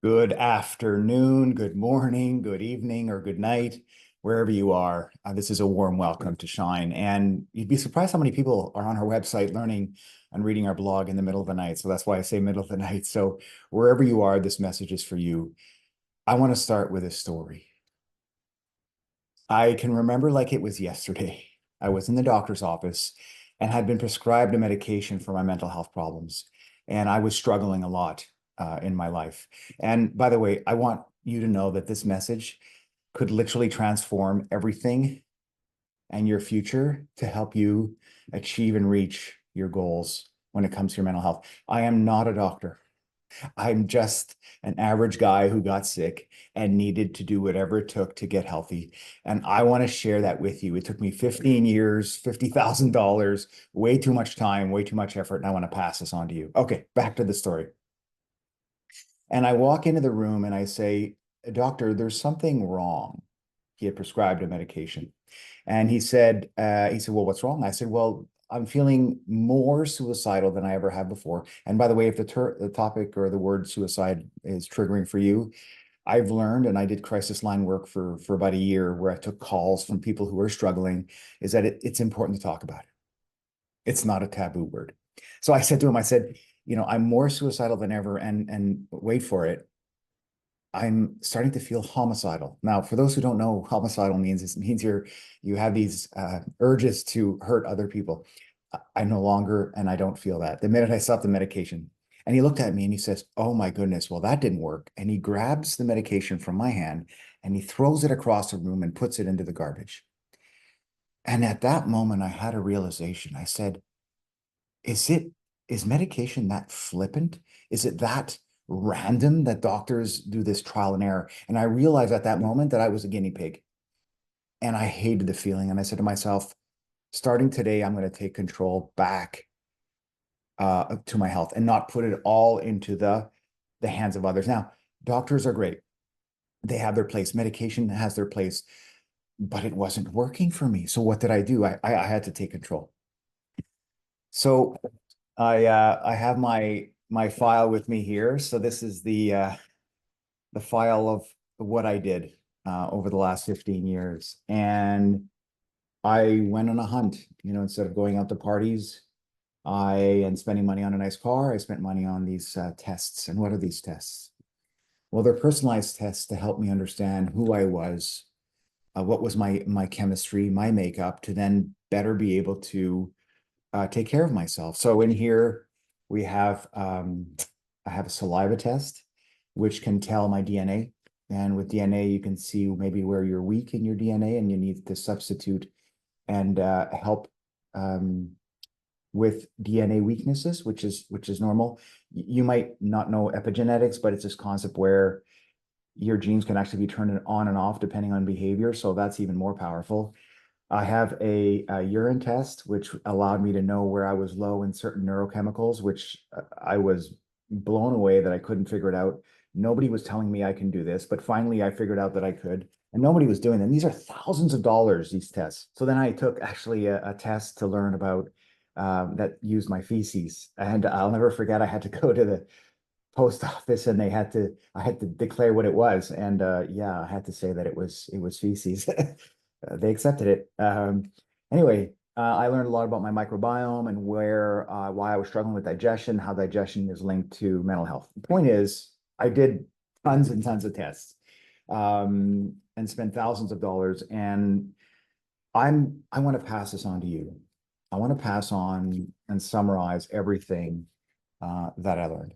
Good afternoon, good morning, good evening, or good night, wherever you are. This is a warm welcome to Shine. And you'd be surprised how many people are on our website learning and reading our blog in the middle of the night. So that's why I say middle of the night. So wherever you are, this message is for you. I want to start with a story. I can remember like it was yesterday. I was in the doctor's office and had been prescribed a medication for my mental health problems. And I was struggling a lot in my life. And by the way, I want you to know that this message could literally transform everything and your future to help you achieve and reach your goals when it comes to your mental health. I am not a doctor. I'm just an average guy who got sick and needed to do whatever it took to get healthy. And I want to share that with you. It took me 15 years, $50,000, way too much time, way too much effort. And I want to pass this on to you. Okay, back to the story. And I walk into the room and I say, Doctor, there's something wrong. He had prescribed a medication. And he said, well, what's wrong? I said, well, I'm feeling more suicidal than I ever have before. And by the way, if the topic or the word suicide is triggering for you, I've learned, and I did crisis line work for about a year where I took calls from people who are struggling, is that it's important to talk about it. It's not a taboo word. So I said to him, I said, I'm more suicidal than ever, and wait for it, I'm starting to feel homicidal. Now, for those who don't know what homicidal means, it means you have these urges to hurt other people. I no longer, and I don't feel that. The minute I stopped the medication, and he looked at me and he says, "Oh my goodness, well, that didn't work." And he grabs the medication from my hand and he throws it across the room and puts it into the garbage. And at that moment, I had a realization. I said, is medication that flippant? Is it that random that doctors do this trial and error? And I realized at that moment that I was a guinea pig and I hated the feeling. And I said to myself, starting today, I'm going to take control back to my health and not put it all into the hands of others. Now, doctors are great. They have their place. Medication has their place, but it wasn't working for me. So what did I do? I had to take control. So I have my file with me here. So this is the file of what I did over the last 15 years. And I went on a hunt, instead of going out to parties, and spending money on a nice car, I spent money on these tests. And what are these tests? Well, they're personalized tests to help me understand who I was, what was my chemistry, my makeup, to then better be able to take care of myself. So in here we have I have a saliva test, which can tell my DNA. And with DNA, you can see maybe where you're weak in your DNA, and you need to substitute and help with DNA weaknesses, which is normal. You might not know epigenetics, but it's this concept where your genes can actually be turned on and off depending on behavior. So that's even more powerful. I have a urine test, which allowed me to know where I was low in certain neurochemicals, which I was blown away that I couldn't figure it out. Nobody was telling me I can do this, but finally I figured out that I could, and nobody was doing them. These are thousands of dollars, these tests. So then I took actually a test to learn about that used my feces, and I'll never forget. I had to go to the post office, and I had to declare what it was, and yeah, I had to say that it was feces. They accepted it. Anyway, I learned a lot about my microbiome and why I was struggling with digestion, how digestion is linked to mental health. The point is, I did tons and tons of tests, and spent thousands of dollars. And I want to pass this on to you. I want to pass on and summarize everything that I learned.